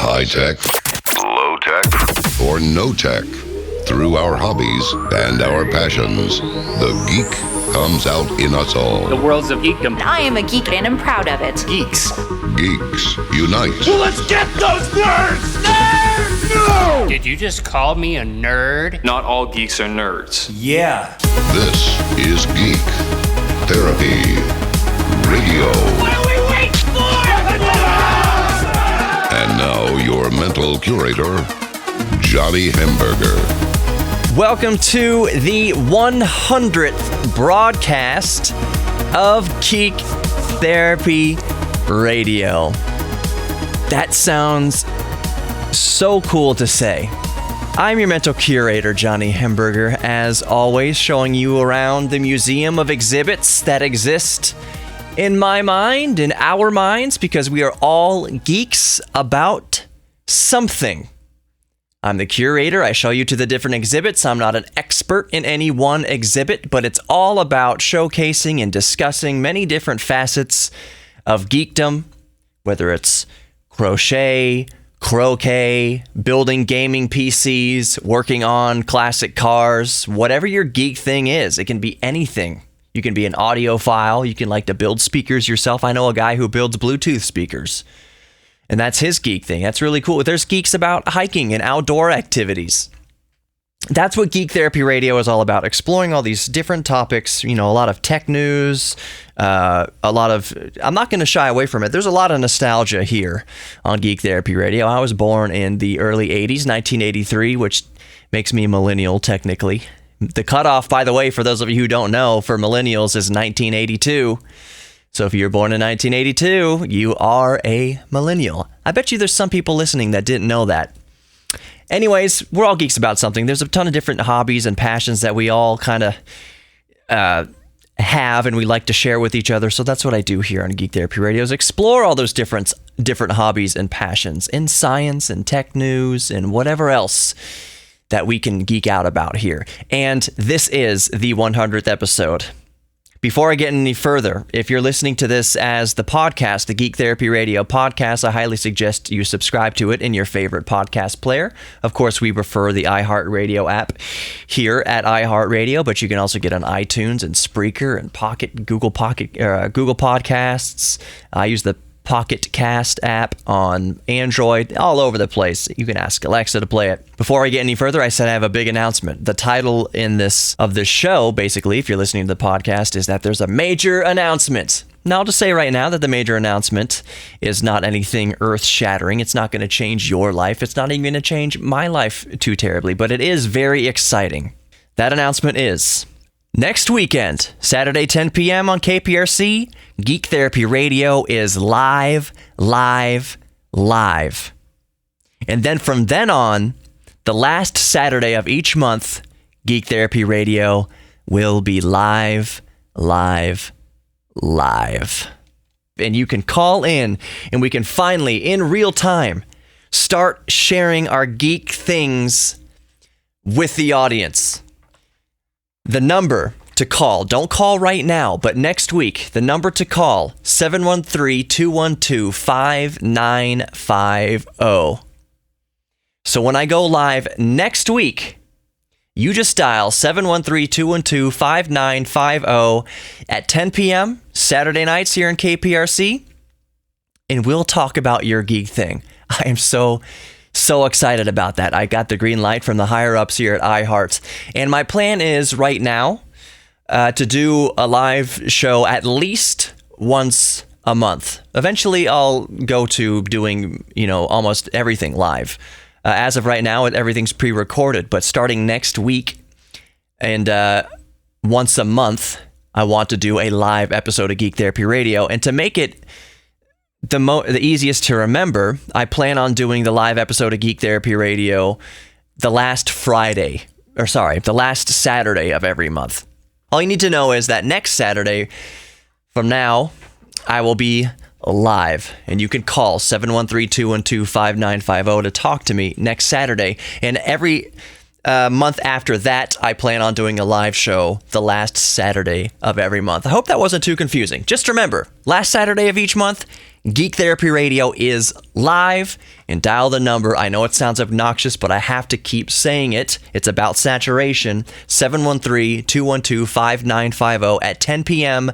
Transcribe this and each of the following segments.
High tech, low tech, or no tech. Through our hobbies and our passions, the geek comes out in us all. The world's of geekdom. I am a geek and I'm proud of it. Geeks. Geeks unite. Well, let's get those nerds! Nerds! No! Did you just call me a nerd? Not all geeks are nerds. Yeah. This is Geek Therapy Radio. What are we waiting for? And now your mental curator, Johnny Hamburger. Welcome to the 100th broadcast of Geek Therapy Radio. That sounds so cool to say. I'm your mental curator, Johnny Hamburger, as always, showing you around the museum of exhibits that exist in my mind, in our minds, because we are all geeks about something. I'm the curator. I show you to the different exhibits. I'm not an expert in any one exhibit, but it's all about showcasing and discussing many different facets of geekdom, whether it's crochet, croquet, building gaming PCs, working on classic cars, whatever your geek thing is. It can be anything. You can be an audiophile. You can like to build speakers yourself. I know a guy who builds Bluetooth speakers. And that's his geek thing. That's really cool. There's geeks about hiking and outdoor activities. That's what Geek Therapy Radio is all about, exploring all these different topics, you know, a lot of tech news, I'm not going to shy away from it. There's a lot of nostalgia here on Geek Therapy Radio. I was born in the early 80s, 1983, which makes me a millennial technically. The cutoff, by the way, for those of you who don't know, for millennials is 1982. So if you were born in 1982, you are a millennial. I bet you there's some people listening that didn't know that. Anyways, we're all geeks about something. There's a ton of different hobbies and passions that we all kind of have and we like to share with each other. So that's what I do here on Geek Therapy Radio, is explore all those different hobbies and passions in science and tech news and whatever else that we can geek out about here. And this is the 100th episode. Before I get any further, if you're listening to this as the podcast, the Geek Therapy Radio podcast, I highly suggest you subscribe to it in your favorite podcast player. Of course, we prefer the iHeartRadio app here at iHeartRadio, but you can also get on iTunes and Spreaker and Google Podcasts. I use the Pocket Cast app on Android, all over the place. You can ask Alexa to play it. Before I get any further, I said I have a big announcement. The title of this show, basically, if you're listening to the podcast, is that there's a major announcement. Now, I'll just say right now that the major announcement is not anything earth-shattering. It's not going to change your life. It's not even going to change my life too terribly, but it is very exciting. That announcement is: next weekend, Saturday, 10 p.m. on KPRC, Geek Therapy Radio is live. And then from then on, the last Saturday of each month, Geek Therapy Radio will be live. And you can call in, and we can finally, in real time, start sharing our geek things with the audience. The number to call, don't call right now, but next week, the number to call, 713-212-5950. So when I go live next week, you just dial 713-212-5950 at 10 p.m. Saturday nights here in KPRC, and we'll talk about your geek thing. I am so excited about that. I got the green light from the higher ups here at iHeart. And my plan is right now to do a live show at least once a month. Eventually I'll go to doing, almost everything live. As of right now, everything's pre-recorded, but starting next week and once a month, I want to do a live episode of Geek Therapy Radio. And to make it the easiest to remember, I plan on doing the live episode of Geek Therapy Radio the last Saturday of every month. All you need to know is that next Saturday from now, I will be live, and you can call 713-212-5950 to talk to me next Saturday. And month after that, I plan on doing a live show the last Saturday of every month. I hope that wasn't too confusing. Just remember, last Saturday of each month, Geek Therapy Radio is live, and dial the number. I know it sounds obnoxious, but I have to keep saying it. It's about saturation, 713-212-5950 at 10 p.m.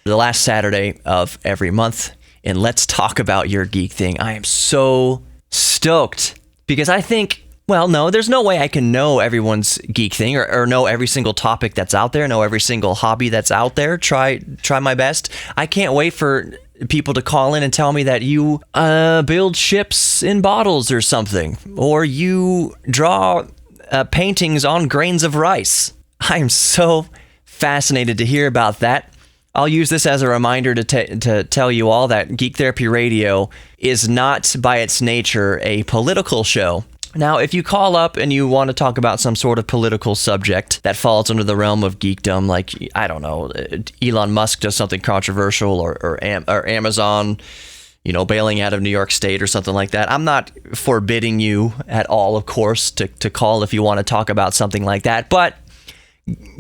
the last Saturday of every month. And let's talk about your geek thing. I am so stoked because I think, well, no, there's no way I can know everyone's geek thing or know every single topic that's out there, know every single hobby that's out there. Try my best. I can't wait for people to call in and tell me that you build ships in bottles or something, or you draw paintings on grains of rice. I am so fascinated to hear about that. I'll use this as a reminder to tell you all that Geek Therapy Radio is not, by its nature, a political show. Now, if you call up and you want to talk about some sort of political subject that falls under the realm of geekdom, like, I don't know, Elon Musk does something controversial, or Amazon, bailing out of New York State or something like that, I'm not forbidding you at all, of course, to call if you want to talk about something like that, but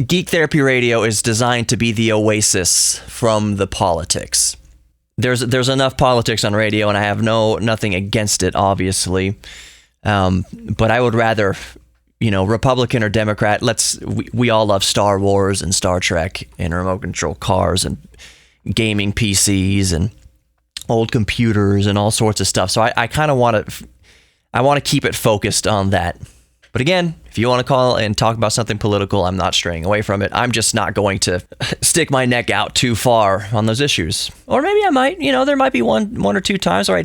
Geek Therapy Radio is designed to be the oasis from the politics. There's enough politics on radio, and I have nothing against it, obviously. But I would rather, Republican or Democrat. We all love Star Wars and Star Trek and remote control cars and gaming PCs and old computers and all sorts of stuff. So I kind of want to keep it focused on that. But again, if you want to call and talk about something political, I'm not straying away from it. I'm just not going to stick my neck out too far on those issues. Or maybe I might, there might be one or two times where I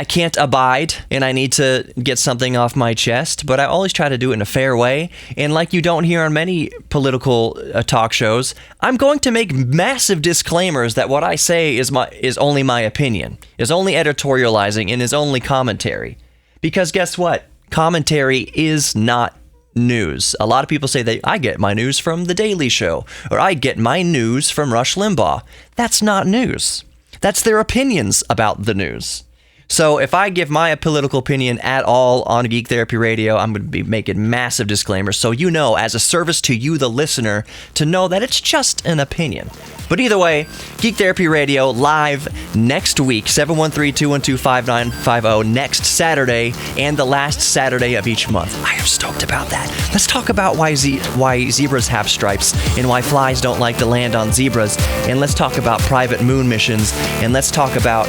can't abide and I need to get something off my chest, but I always try to do it in a fair way. And like you don't hear on many political talk shows, I'm going to make massive disclaimers that what I say is only my opinion, is only editorializing, and is only commentary. Because guess what? Commentary is not news. A lot of people say that I get my news from The Daily Show, or I get my news from Rush Limbaugh. That's not news. That's their opinions about the news. So if I give my political opinion at all on Geek Therapy Radio, I'm going to be making massive disclaimers so as a service to you, the listener, to know that it's just an opinion. But either way, Geek Therapy Radio live next week, 713-212-5950, next Saturday, and the last Saturday of each month. I am stoked about that. Let's talk about why zebras have stripes and why flies don't like to land on zebras. And let's talk about private moon missions. And let's talk about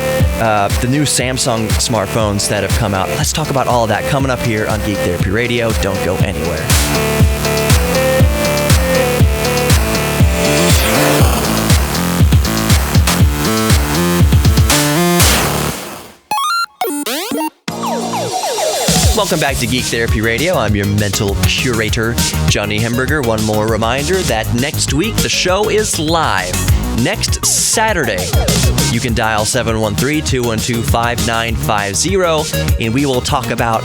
the new Samsung smartphones that have come out. Let's talk about all of that coming up here on Geek Therapy Radio. Don't go anywhere. Welcome back to Geek Therapy Radio. I'm your mental curator, Johnny Hemberger. One more reminder that next week the show is live. Next Saturday, you can dial 713-212-5950, and we will talk about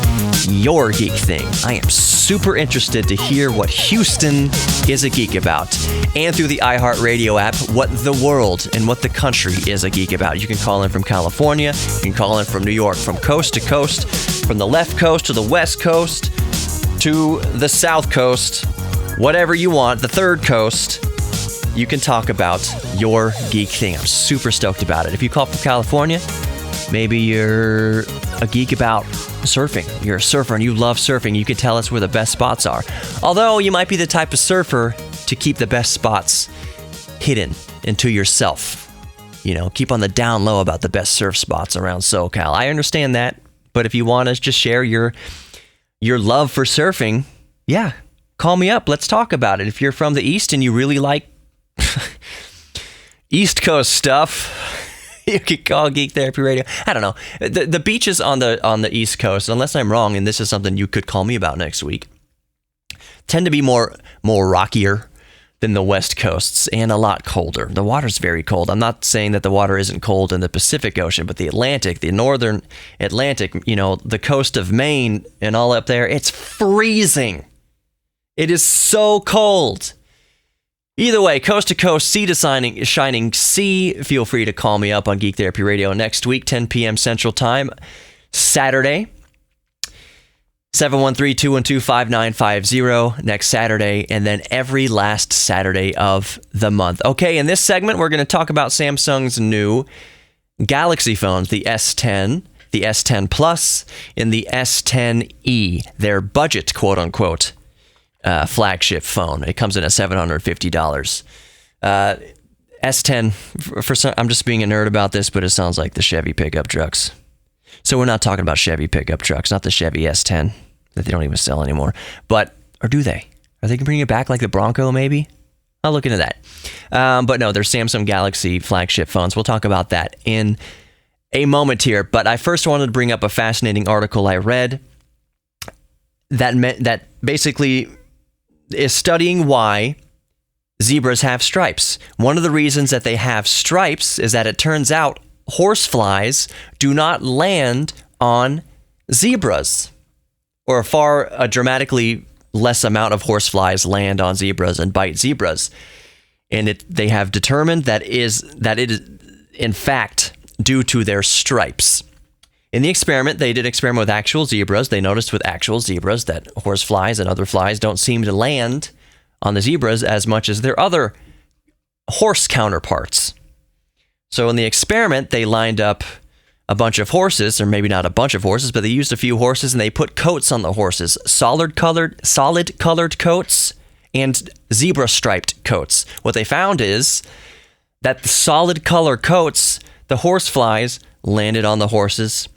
your geek thing. I am super interested to hear what Houston is a geek about, and through the iHeartRadio app, what the world and what the country is a geek about. You can call in from California, you can call in from New York, from coast to coast, from the left coast to the west coast to the south coast, whatever you want, the third coast. You can talk about your geek thing. I'm super stoked about it. If you call from California, maybe you're a geek about surfing. You're a surfer and you love surfing. You can tell us where the best spots are. Although you might be the type of surfer to keep the best spots hidden and to yourself. Keep on the down low about the best surf spots around SoCal. I understand that. But if you want to just share your love for surfing, yeah, call me up. Let's talk about it. If you're from the East and you really like East Coast stuff, you can call Geek Therapy Radio. I don't know. The beaches on the East Coast, unless I'm wrong, and this is something you could call me about next week, tend to be more rockier than the West Coasts and a lot colder. The water's very cold. I'm not saying that the water isn't cold in the Pacific Ocean, but the Atlantic, the northern Atlantic, the coast of Maine and all up there, it's freezing. It is so cold. Either way, coast to coast, sea to shining sea. Feel free to call me up on Geek Therapy Radio next week, 10 p.m. Central Time, Saturday. 713-212-5950 next Saturday, and then every last Saturday of the month. Okay, in this segment, we're going to talk about Samsung's new Galaxy phones, the S10, the S10 Plus, and the S10e, their budget, quote-unquote, flagship phone. It comes in at $750. S10, I'm just being a nerd about this, but it sounds like the Chevy pickup trucks. So we're not talking about Chevy pickup trucks, not the Chevy S10 that they don't even sell anymore. Or do they? Are they bringing it back like the Bronco, maybe? I'll look into that. But no, they're Samsung Galaxy flagship phones. We'll talk about that in a moment here. But I first wanted to bring up a fascinating article I read that basically is studying why zebras have stripes. One of the reasons that they have stripes is that it turns out horseflies do not land on zebras, or a dramatically less amount of horseflies land on zebras and bite zebras. And they have determined that it is in fact due to their stripes. In the experiment, they did experiment with actual zebras. They noticed with actual zebras that horseflies and other flies don't seem to land on the zebras as much as their other horse counterparts. So in the experiment, they lined up a bunch of horses, or maybe not a bunch of horses, but they used a few horses and they put coats on the horses, solid colored coats and zebra striped coats. What they found is that the solid color coats, the horseflies landed on the horses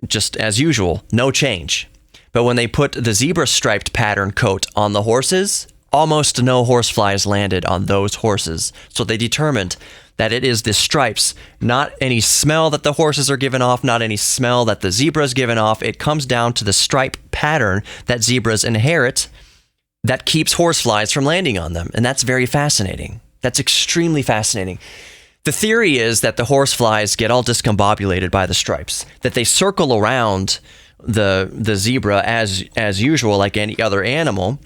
just as usual, no change. But when they put the zebra striped pattern coat on the horses, almost no horseflies landed on those horses. So they determined that it is the stripes, not any smell that the horses are giving off, not any smell that the zebra's giving off. It comes down to the stripe pattern that zebras inherit that keeps horseflies from landing on them. And that's very fascinating. That's extremely fascinating. The theory is that the horseflies get all discombobulated by the stripes, that they circle around the zebra as usual, like any other animal,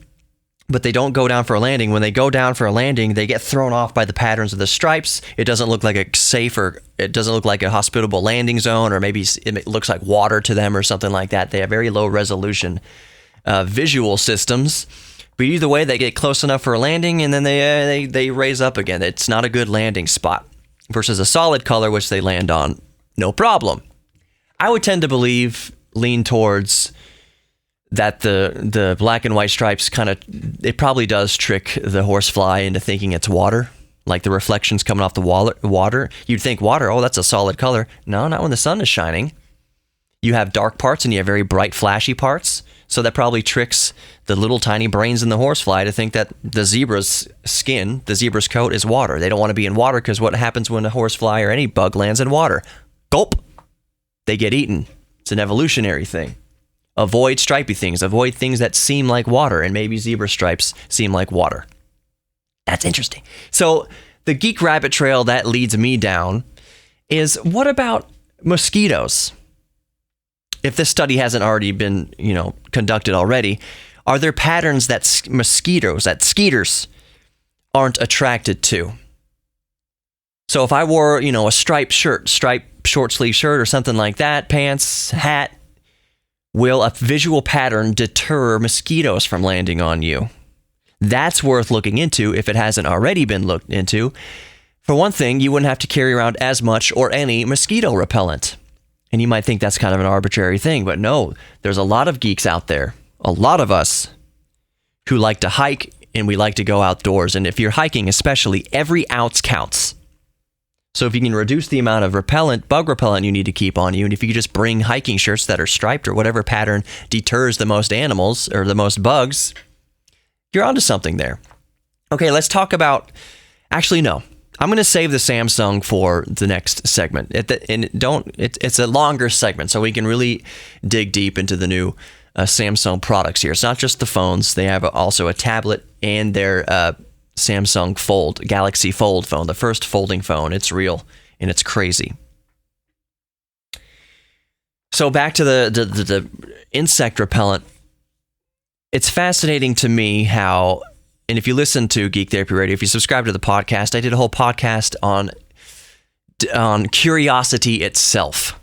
but they don't go down for a landing. When they go down for a landing, they get thrown off by the patterns of the stripes. It doesn't look like a safe, or it doesn't look like a hospitable landing zone, or maybe it looks like water to them or something like that. They have very low resolution visual systems. But either way, they get close enough for a landing, and then they raise up again. It's not a good landing spot. Versus a solid color, which they land on, no problem. I would tend to lean towards that the black and white stripes it probably does trick the horsefly into thinking it's water, like the reflections coming off the water. You'd think water, oh, that's a solid color. No, not when the sun is shining. You have dark parts and you have very bright, flashy parts. So that probably tricks the little tiny brains in the horsefly to think that the zebra's skin, the zebra's coat, is water. They don't want to be in water because what happens when a horsefly or any bug lands in water? Gulp! They get eaten. It's an evolutionary thing. Avoid stripy things. Avoid things that seem like water, and maybe zebra stripes seem like water. That's interesting. So the geek rabbit trail that leads me down is, what about mosquitoes? If this study hasn't already been, conducted already, are there patterns that skeeters aren't attracted to? So if I wore, a striped short sleeve shirt or something like that, pants, hat, will a visual pattern deter mosquitoes from landing on you? That's worth looking into if it hasn't already been looked into. For one thing, you wouldn't have to carry around as much or any mosquito repellent. And you might think that's kind of an arbitrary thing, but no, there's a lot of geeks out there, a lot of us, who like to hike, and we like to go outdoors. And if you're hiking especially, every ounce counts. So if you can reduce the amount of bug repellent you need to keep on you, and if you just bring hiking shirts that are striped or whatever pattern deters the most animals or the most bugs, you're onto something there. Okay, let's talk about, actually no, I'm going to save the Samsung for the next segment. It's a longer segment, so we can really dig deep into the new Samsung products here. It's not just the phones. They have also a tablet and their Samsung Fold, Galaxy Fold phone, the first folding phone. It's real, and it's crazy. So back to the insect repellent. It's fascinating to me how, and if you listen to Geek Therapy Radio, if you subscribe to the podcast, I did a whole podcast on curiosity itself.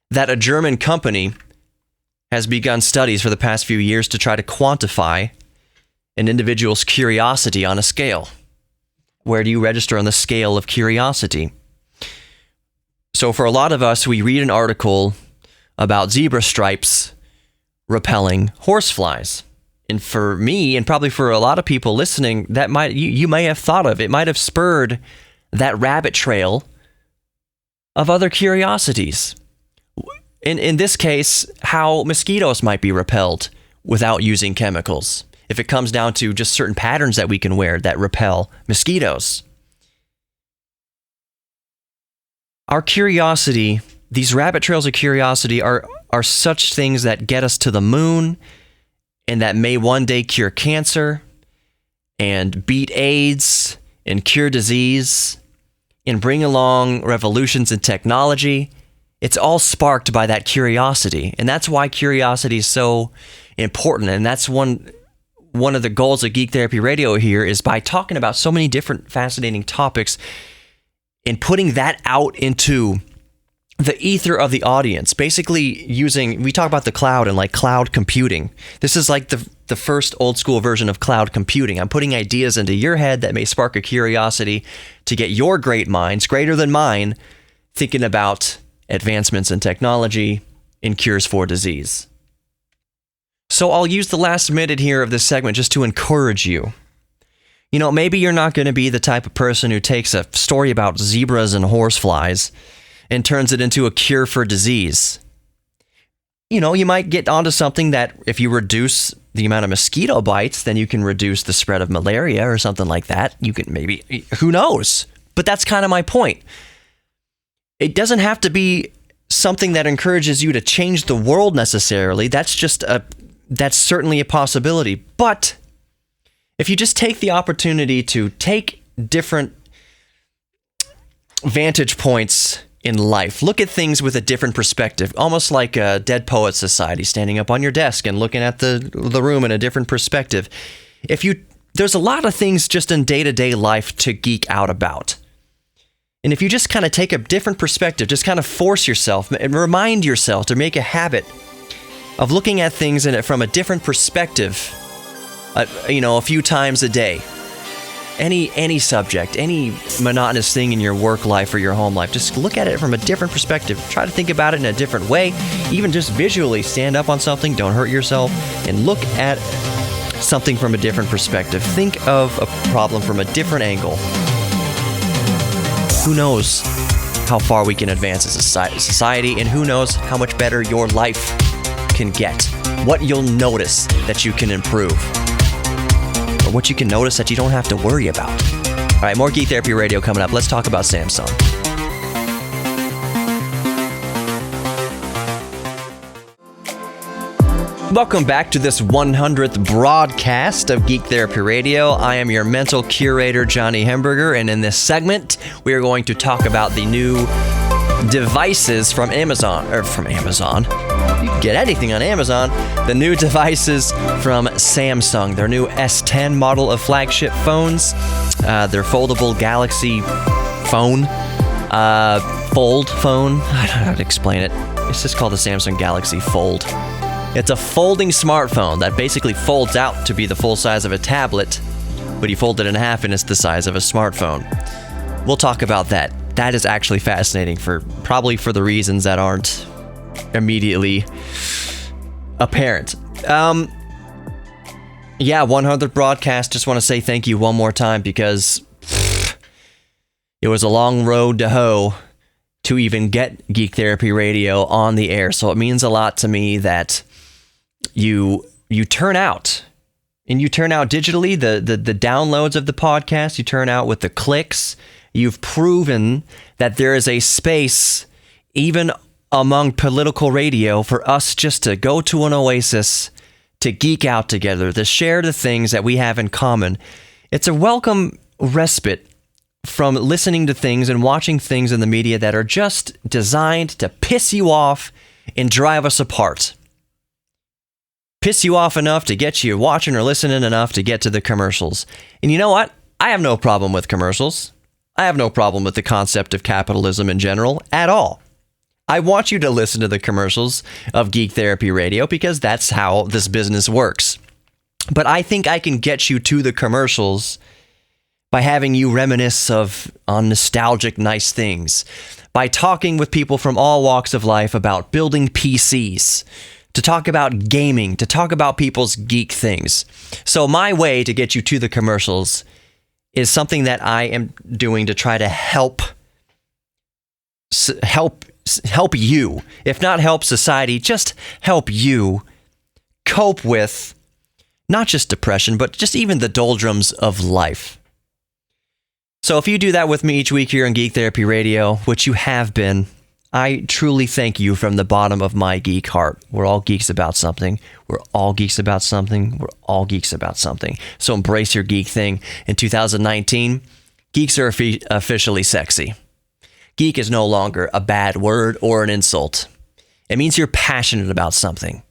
That a German company has begun studies for the past few years to try to quantify an individual's curiosity on a scale. Where do you register on the scale of curiosity? So for a lot of us, we read an article about zebra stripes repelling horseflies. And for me, and probably for a lot of people listening, that you may have thought of, it might have spurred that rabbit trail of other curiosities. In this case, how mosquitoes might be repelled without using chemicals. If it comes down to just certain patterns that we can wear that repel mosquitoes. Our curiosity, these rabbit trails of curiosity are such things that get us to the moon and that may one day cure cancer and beat AIDS and cure disease and bring along revolutions in technology. It's all sparked by that curiosity. And that's why curiosity is so important. And that's one of the goals of Geek Therapy Radio here is by talking about so many different fascinating topics and putting that out into the ether of the audience. Basically we talk about the cloud and like cloud computing. This is like the first old school version of cloud computing. I'm putting ideas into your head that may spark a curiosity to get your great minds, greater than mine, thinking about advancements in technology and cures for disease. So I'll use the last minute here of this segment just to encourage you. You know, maybe you're not going to be the type of person who takes a story about zebras and horseflies and turns it into a cure for disease. You know, you might get onto something that if you reduce the amount of mosquito bites, then you can reduce the spread of malaria or something like that. You can maybe, who knows? But that's kind of my point. It doesn't have to be something that encourages you to change the world necessarily. That's certainly a possibility. But if you just take the opportunity to take different vantage points in life, look at things with a different perspective, almost like a Dead Poets Society, standing up on your desk and looking at the room in a different perspective. There's a lot of things just in day-to-day life to geek out about. And if you just kind of take a different perspective, just kind of force yourself and remind yourself to make a habit of looking at things from a different perspective, a few times a day. Any subject, any monotonous thing in your work life or your home life, just look at it from a different perspective. Try to think about it in a different way. Even just visually stand up on something, don't hurt yourself, and look at something from a different perspective. Think of a problem from a different angle. Who knows how far we can advance as a society, and who knows how much better your life can get. What you'll notice that you can improve. Or what you can notice that you don't have to worry about. All right, more Geek Therapy Radio coming up. Let's talk about Samsung. Welcome back to this 100th broadcast of Geek Therapy Radio. I am your mental curator, Johnny Hemberger, and in this segment, we are going to talk about the new devices from Amazon. You can get anything on Amazon. The new devices from Samsung. Their new S10 model of flagship phones. Their foldable Galaxy phone. Fold phone. I don't know how to explain it. It's just called the Samsung Galaxy Fold. It's a folding smartphone that basically folds out to be the full size of a tablet, but you fold it in half and it's the size of a smartphone. We'll talk about that. That is actually fascinating probably for the reasons that aren't immediately apparent. 100th broadcast. Just want to say thank you one more time because it was a long road to hoe to even get Geek Therapy Radio on the air. So it means a lot to me that you turn out, and you turn out digitally, the downloads of the podcast, you turn out with the clicks. You've proven that there is a space, even among political radio, for us just to go to an oasis, to geek out together, to share the things that we have in common. It's a welcome respite from listening to things and watching things in the media that are just designed to piss you off and drive us apart. Piss you off enough to get you watching or listening enough to get to the commercials. And you know what? I have no problem with commercials. I have no problem with the concept of capitalism in general at all. I want you to listen to the commercials of Geek Therapy Radio because that's how this business works. But I think I can get you to the commercials by having you reminisce on nostalgic nice things, by talking with people from all walks of life about building PCs, to talk about gaming, to talk about people's geek things. So my way to get you to the commercials is something that I am doing to try to help you, if not help society, just help you cope with not just depression, but just even the doldrums of life. So if you do that with me each week here on Geek Therapy Radio, which you have been, I truly thank you from the bottom of my geek heart. We're all geeks about something. We're all geeks about something. We're all geeks about something. So embrace your geek thing. In 2019, geeks are officially sexy. Geek is no longer a bad word or an insult. It means you're passionate about something.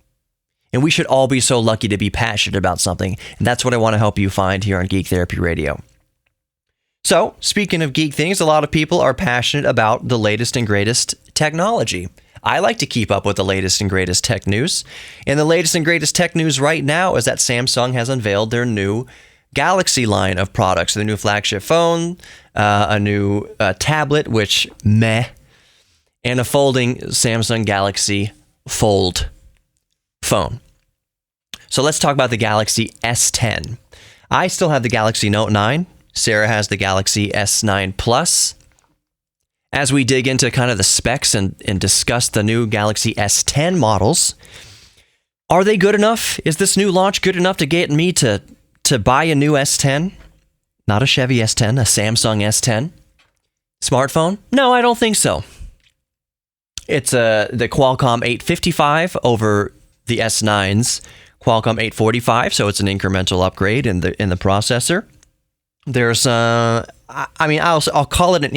And we should all be so lucky to be passionate about something. And that's what I want to help you find here on Geek Therapy Radio. So, speaking of geek things, a lot of people are passionate about the latest and greatest technology. I like to keep up with the latest and greatest tech news. And the latest and greatest tech news right now is that Samsung has unveiled their new Galaxy line of products, the new flagship phone, a new tablet, which meh, and a folding Samsung Galaxy Fold phone. So let's talk about the Galaxy S10. I still have the Galaxy Note 9. Sarah has the Galaxy S9 Plus. As we dig into kind of the specs and discuss the new Galaxy S10 models, are they good enough? Is this new launch good enough to get me to buy a new S10? Not a Chevy S10, a Samsung S10 smartphone? No, I don't think so. It's the Qualcomm 855 over the S9's Qualcomm 845, so it's an incremental upgrade in the processor. There's I'll call it an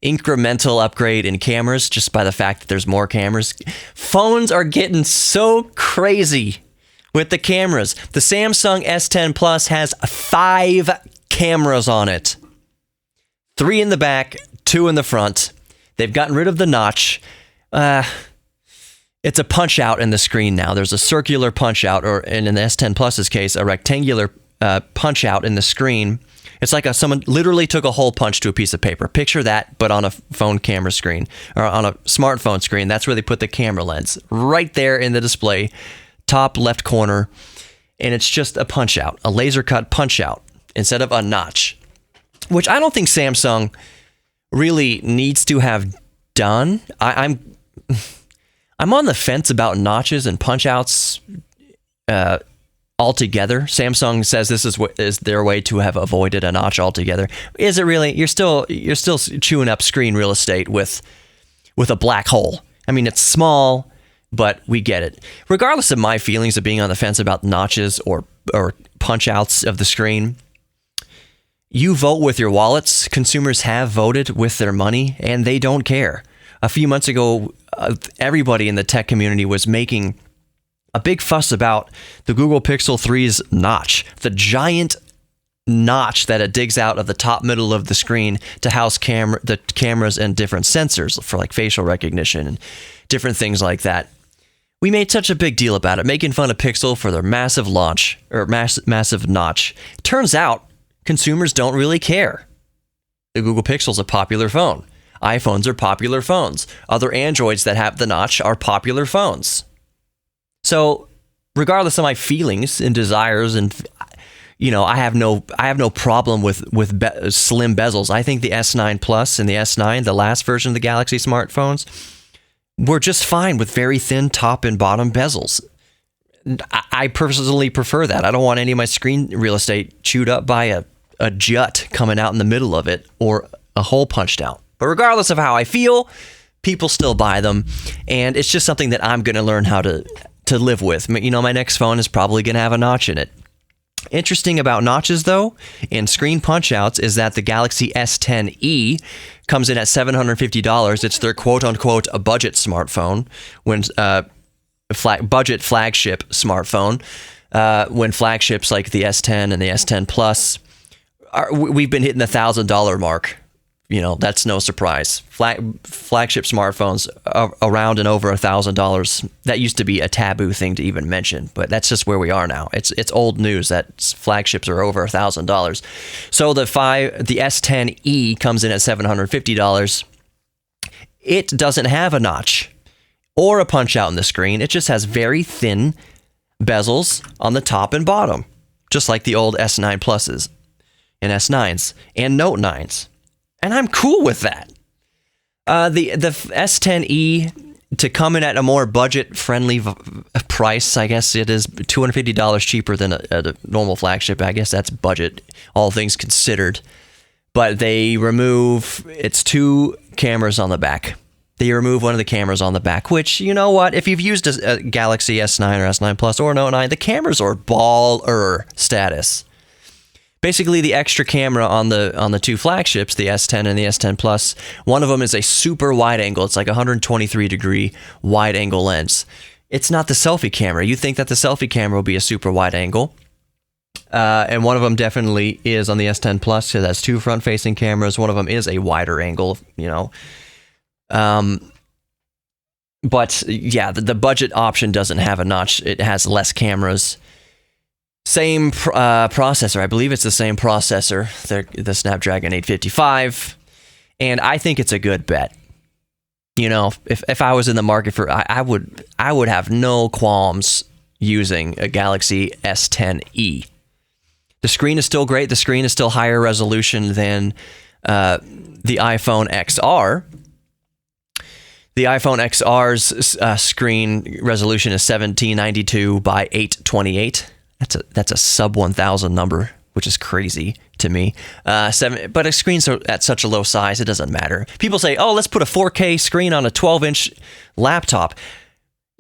incremental upgrade in cameras, just by the fact that there's more cameras. Phones are getting so crazy with the cameras. The Samsung S10 Plus has 5 cameras on it. 3 in the back, 2 in the front. They've gotten rid of the notch. It's a punch out in the screen now. There's a circular punch out, or in the S10 Plus's case, a rectangular punch out in the screen. It's like someone literally took a hole punch to a piece of paper. Picture that, but on a phone camera screen, or on a smartphone screen. That's where they put the camera lens, right there in the display, top left corner, and it's just a punch out, a laser cut punch out instead of a notch, which I don't think Samsung really needs to have done. I'm on the fence about notches and punch outs altogether. Samsung says this is their way to have avoided a notch altogether. Is it really? You're still chewing up screen real estate with a black hole. I mean, it's small, but we get it. Regardless of my feelings of being on the fence about notches or punch outs of the screen, you vote with your wallets. Consumers have voted with their money, and they don't care. A few months ago, everybody in the tech community was making a big fuss about the Google Pixel 3's notch, the giant notch that it digs out of the top middle of the screen to house the cameras and different sensors for like facial recognition and different things like that. We made such a big deal about it, making fun of Pixel for their massive launch or massive notch. Turns out consumers don't really care. The Google Pixel's a popular phone. iPhones are popular phones. Other Androids that have the notch are popular phones. So, regardless of my feelings and desires, and I have no problem with slim bezels. I think the S9 Plus and the S9, the last version of the Galaxy smartphones, were just fine with very thin top and bottom bezels. I personally prefer that. I don't want any of my screen real estate chewed up by a jut coming out in the middle of it or a hole punched out. But regardless of how I feel, people still buy them, and it's just something that I'm going to learn how to live with. My next phone is probably going to have a notch in it. Interesting about notches, though, and screen punch-outs is that the Galaxy S10e comes in at $750. It's their quote-unquote a budget smartphone, when budget flagship smartphone, when flagships like the S10 and the S10 Plus, we've been hitting the $1,000 mark that's no surprise. Flagship smartphones around and over $1,000. That used to be a taboo thing to even mention, but that's just where we are now. It's old news that flagships are over $1,000. So the S10e comes in at $750. It doesn't have a notch or a punch out in the screen. It just has very thin bezels on the top and bottom, just like the old S9 Pluses and S9s and Note 9s. And I'm cool with that. The S10e, to come in at a more budget-friendly price, I guess it is $250 cheaper than a normal flagship. I guess that's budget, all things considered. But they remove its 2 cameras on the back. They remove one of the cameras on the back, which, you know what? If you've used a Galaxy S9 or S9 Plus or Note 9, the cameras are baller status. Basically, the extra camera on the 2 flagships, the S10 and the S10 Plus, one of them is a super wide angle. It's like a 123-degree wide angle lens. It's not the selfie camera. You think that the selfie camera will be a super wide angle. And one of them definitely is on the S10 Plus. It has 2 front-facing cameras. One of them is a wider angle, But yeah, the budget option doesn't have a notch. It has less cameras. Same processor. I believe it's the same processor, the Snapdragon 855. And I think it's a good bet. If I was in the market for, I would have no qualms using a Galaxy S10e. The screen is still great. The screen is still higher resolution than the iPhone XR. The iPhone XR's screen resolution is 1792 by 828. That's a sub 1,000 number, which is crazy to me. But a screen's at such a low size, it doesn't matter. People say, "Oh, let's put a 4K screen on a 12-inch laptop."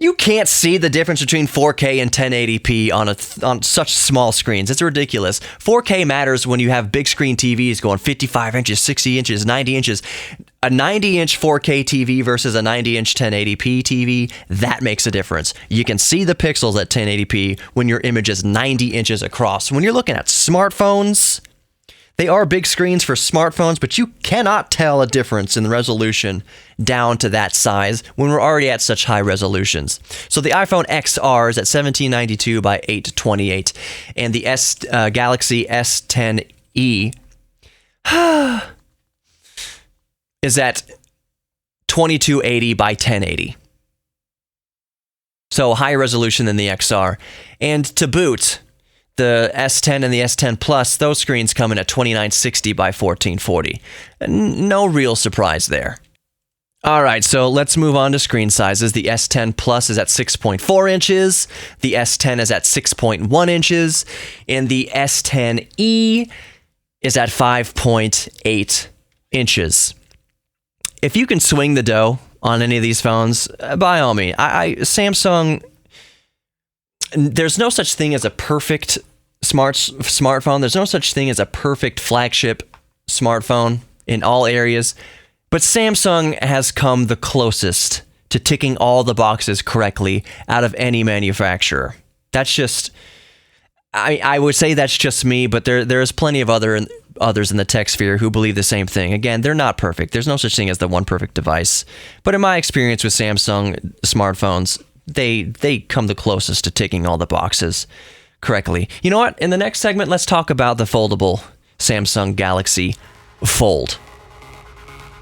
You can't see the difference between 4K and 1080p on such small screens. It's ridiculous. 4K matters when you have big screen TVs going 55 inches, 60 inches, 90 inches. A 90-inch 4K TV versus a 90-inch 1080p TV, that makes a difference. You can see the pixels at 1080p when your image is 90 inches across. When you're looking at smartphones, they are big screens for smartphones, but you cannot tell a difference in the resolution down to that size when we're already at such high resolutions. So the iPhone XR is at 1792 by 828, and the Galaxy S10e is at 2280 by 1080. So higher resolution than the XR. And to boot, the S10 and the S10 Plus, those screens come in at 2960 by 1440. No real surprise there. All right, so let's move on to screen sizes. The S10 Plus is at 6.4 inches. The S10 is at 6.1 inches. And the S10e is at 5.8 inches. If you can swing the dough on any of these phones, by all means. Samsung, there's no such thing as a perfect smartphone. There's no such thing as a perfect flagship smartphone in all areas. But Samsung has come the closest to ticking all the boxes correctly out of any manufacturer. That's just, I would say that's just me, but there's plenty of others in the tech sphere who believe the same thing. Again, they're not perfect. There's no such thing as the one perfect device. But in my experience with Samsung smartphones, they come the closest to ticking all the boxes correctly. You know what? In the next segment, let's talk about the foldable Samsung Galaxy Fold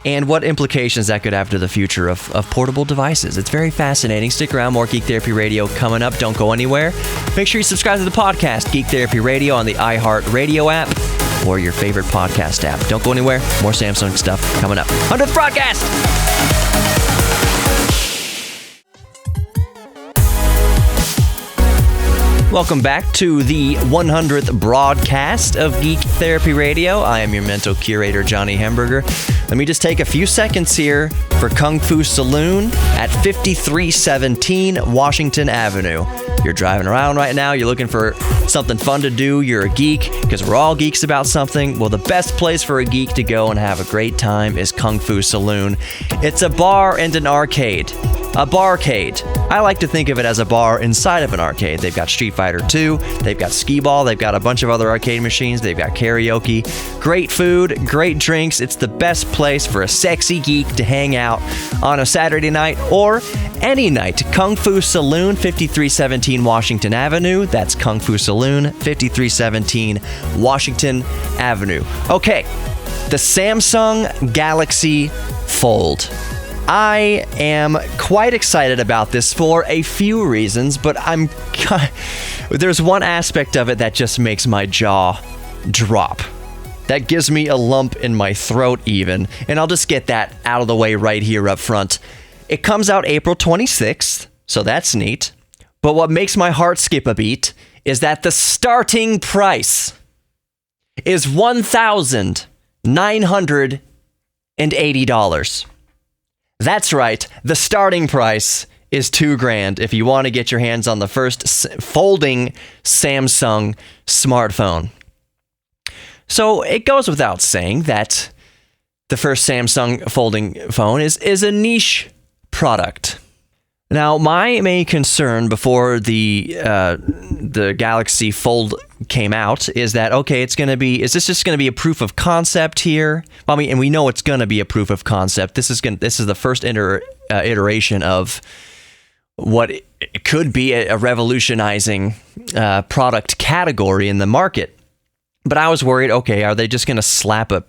and what implications that could have to the future of portable devices. It's very fascinating. Stick around. More Geek Therapy Radio coming up. Don't go anywhere. Make sure you subscribe to the podcast, Geek Therapy Radio, on the iHeartRadio app or your favorite podcast app. Don't go anywhere. More Samsung stuff coming up. 100th broadcast! Welcome back to the 100th broadcast of Geek Therapy Radio. I am your mental curator, Johnny Hemberger. Let me just take a few seconds here for Kung Fu Saloon at 5317 Washington Avenue. You're driving around right now, you're looking for something fun to do, you're a geek, because we're all geeks about something. Well, the best place for a geek to go and have a great time is Kung Fu Saloon. It's a bar and an arcade. A barcade. I like to think of it as a bar inside of an arcade. They've got Street Fighter 2, they've got skee-ball, they've got a bunch of other arcade machines, they've got karaoke, great food, great drinks. It's the best place for a sexy geek to hang out on a Saturday night or any night. Kung Fu Saloon, 5317 Washington Avenue. That's Kung Fu Saloon, 5317 Washington Avenue. Okay, the Samsung Galaxy Fold. I am quite excited about this for a few reasons, but there's one aspect of it that just makes my jaw drop. That gives me a lump in my throat even, and I'll just get that out of the way right here up front. It comes out April 26th, so that's neat. But what makes my heart skip a beat is that the starting price is $1,980. That's right, the starting price is $2,000 if you want to get your hands on the first folding Samsung smartphone. So it goes without saying that the first Samsung folding phone is a niche product. Now, my main concern before the Galaxy Fold came out is that, okay, is this just going to be a proof of concept here? I mean, and we know it's going to be a proof of concept. This is the first iteration of what it could be a revolutionizing product category in the market. But I was worried, okay, are they just going to slap an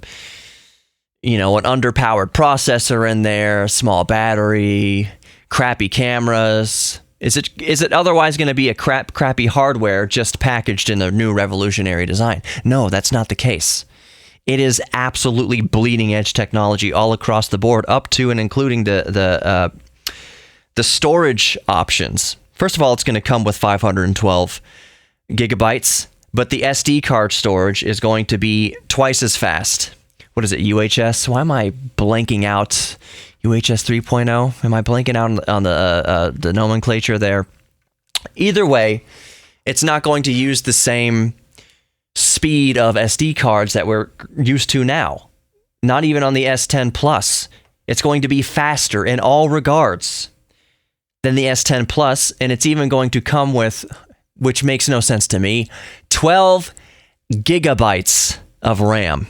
underpowered processor in there, small battery, crappy cameras? Is it otherwise going to be a crappy hardware just packaged in a new revolutionary design? No, that's not the case. It is absolutely bleeding edge technology all across the board, up to and including the storage options. First of all, it's going to come with 512 gigabytes, but the SD card storage is going to be twice as fast. What is it, UHS? Why am I blanking out? UHS 3.0? Am I blanking out on the nomenclature there? Either way, it's not going to use the same speed of SD cards that we're used to now. Not even on the S10 Plus. It's going to be faster in all regards than the S10 Plus, and it's even going to come with, which makes no sense to me, 12 gigabytes of RAM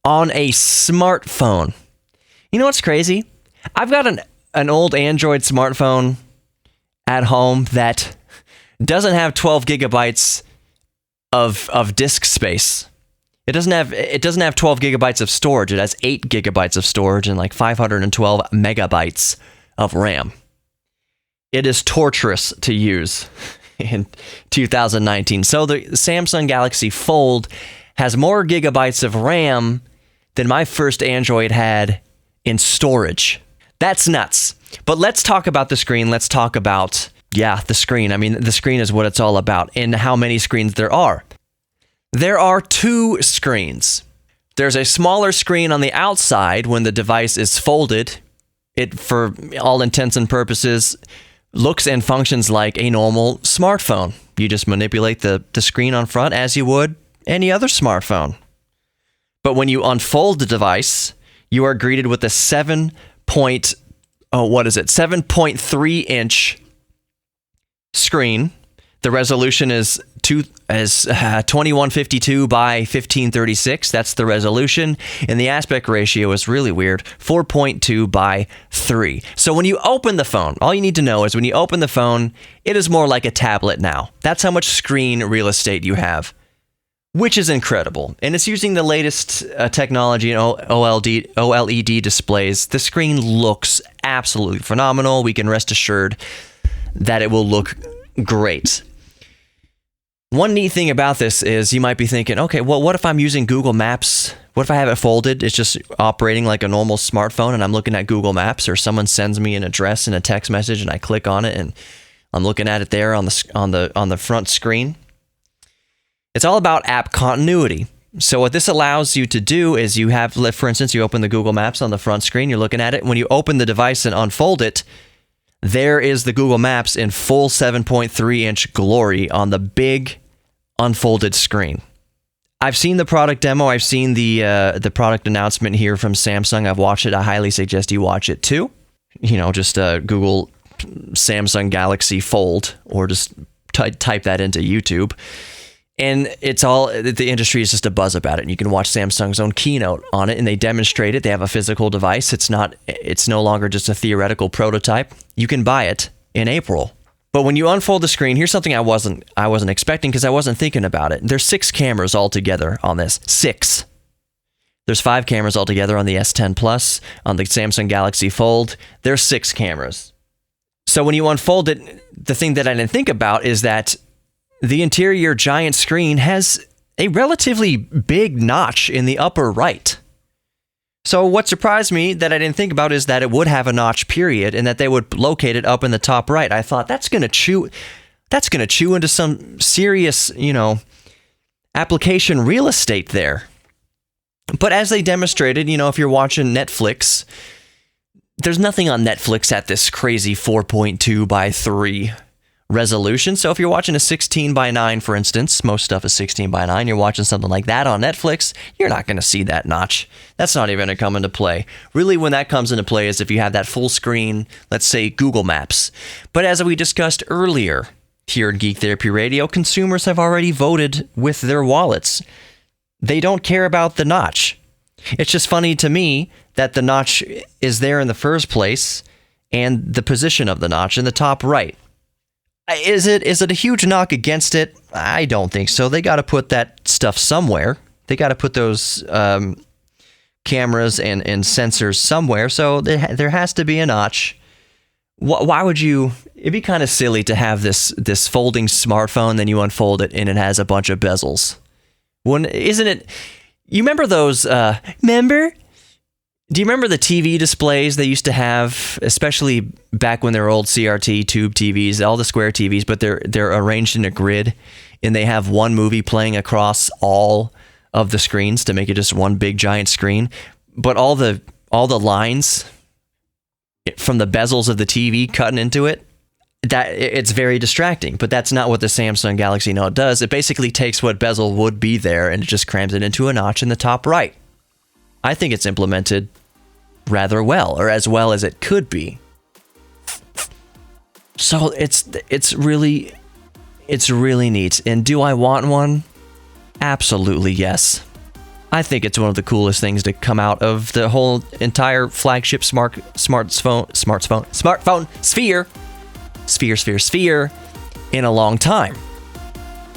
on a smartphone. You know what's crazy? I've got an old Android smartphone at home that doesn't have 12 gigabytes of disk space. It doesn't have 12 gigabytes of storage. It has 8 gigabytes of storage and like 512 megabytes of RAM. It is torturous to use in 2019. So the Samsung Galaxy Fold has more gigabytes of RAM than my first Android had in storage. That's nuts. But let's talk about the screen. Let's talk about, the screen. I mean, the screen is what it's all about, and how many screens there are. There are 2 screens. There's a smaller screen on the outside when the device is folded. It, for all intents and purposes, looks and functions like a normal smartphone. You just manipulate the screen on front as you would any other smartphone. But when you unfold the device, you are greeted with a 7.3-inch screen. The resolution is 2152 by 1536. That's the resolution. And the aspect ratio is really weird, 4.2 by 3. So when you open the phone, all you need to know is when you open the phone, it is more like a tablet now. That's how much screen real estate you have, which is incredible. And it's using the latest technology in OLED displays. The screen looks absolutely phenomenal. We can rest assured that it will look great. One neat thing about this is you might be thinking, okay, well, what if I'm using Google Maps? What if I have it folded? It's just operating like a normal smartphone and I'm looking at Google Maps, or someone sends me an address in a text message and I click on it and I'm looking at it there on the front screen. It's all about app continuity. So what this allows you to do is you have, for instance, you open the Google Maps on the front screen, you're looking at it. When you open the device and unfold it, there is the Google Maps in full 7.3-inch glory on the big unfolded screen. I've seen the product demo. I've seen the product announcement here from Samsung. I've watched it. I highly suggest you watch it too. Just Google Samsung Galaxy Fold, or just type that into YouTube. And it's all, the industry is just a buzz about it. And you can watch Samsung's own keynote on it, and they demonstrate it. They have a physical device. It's no longer just a theoretical prototype. You can buy it in April. But when you unfold the screen, here's something I wasn't expecting, because I wasn't thinking about it. There's 6 cameras altogether on this. 6. There's 5 cameras altogether on the S10 Plus, on the Samsung Galaxy Fold. There's 6 cameras. So when you unfold it, the thing that I didn't think about is that the interior giant screen has a relatively big notch in the upper right. So what surprised me that I didn't think about is that it would have a notch, period, and that they would locate it up in the top right. I thought that's going to chew into some serious, application real estate there. But as they demonstrated, if you're watching Netflix, there's nothing on Netflix at this crazy 4.2 by 3 resolution. So if you're watching a 16 by 9, for instance, most stuff is 16 by 9, you're watching something like that on Netflix, you're not going to see that notch. That's not even going to come into play. Really, when that comes into play is if you have that full screen, let's say Google Maps. But as we discussed earlier here at Geek Therapy Radio, consumers have already voted with their wallets. They don't care about the notch. It's just funny to me that the notch is there in the first place, and the position of the notch in the top right. Is it a huge knock against it? I don't think so. They got to put that stuff somewhere. They got to put those cameras and sensors somewhere. So there has to be a notch. Why would you? It'd be kind of silly to have this folding smartphone, then you unfold it and it has a bunch of bezels. Isn't it? You remember those? Do you remember the TV displays they used to have, especially back when they were old CRT tube TVs, all the square TVs, but they're arranged in a grid, and they have one movie playing across all of the screens to make it just one big giant screen. But all the lines from the bezels of the TV cutting into it, that it's very distracting. But that's not what the Samsung Galaxy Note does. It basically takes what bezel would be there and it just crams it into a notch in the top right. I think it's implemented rather well, or as well as it could be. So it's really neat. And do I want one? Absolutely yes. I think it's one of the coolest things to come out of the whole entire flagship smartphone sphere in a long time.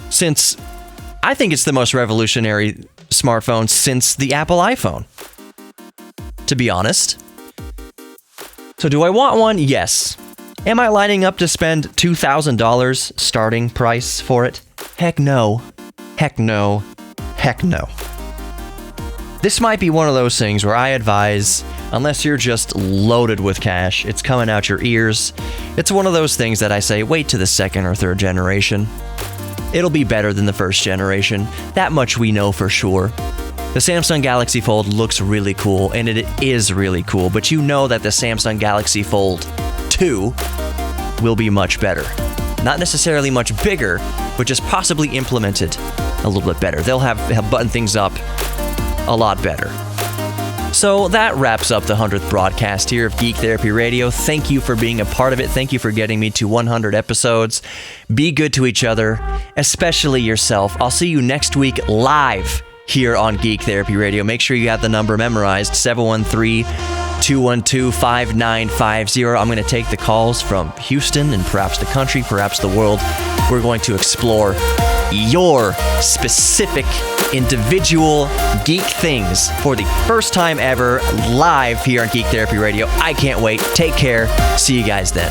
Since I think it's the most revolutionary smartphone since the Apple iPhone, to be honest. So do I want one? Yes. Am I lining up to spend $2,000 starting price for it? Heck no. Heck no. Heck no. This might be one of those things where I advise, unless you're just loaded with cash, it's coming out your ears. It's one of those things that I say, wait to the second or third generation. It'll be better than the first generation. That much we know for sure. The Samsung Galaxy Fold looks really cool, and it is really cool, but you know that the Samsung Galaxy Fold 2 will be much better. Not necessarily much bigger, but just possibly implemented a little bit better. They'll have button things up a lot better. So that wraps up the 100th broadcast here of Geek Therapy Radio. Thank you for being a part of it. Thank you for getting me to 100 episodes. Be good to each other, especially yourself. I'll see you next week live here on Geek Therapy Radio. Make sure you have the number memorized, 713-212-5950. I'm going to take the calls from Houston and perhaps the country, perhaps the world. We're going to explore your specific individual geek things for the first time ever live here on Geek Therapy Radio. I can't wait. Take care. See you guys then.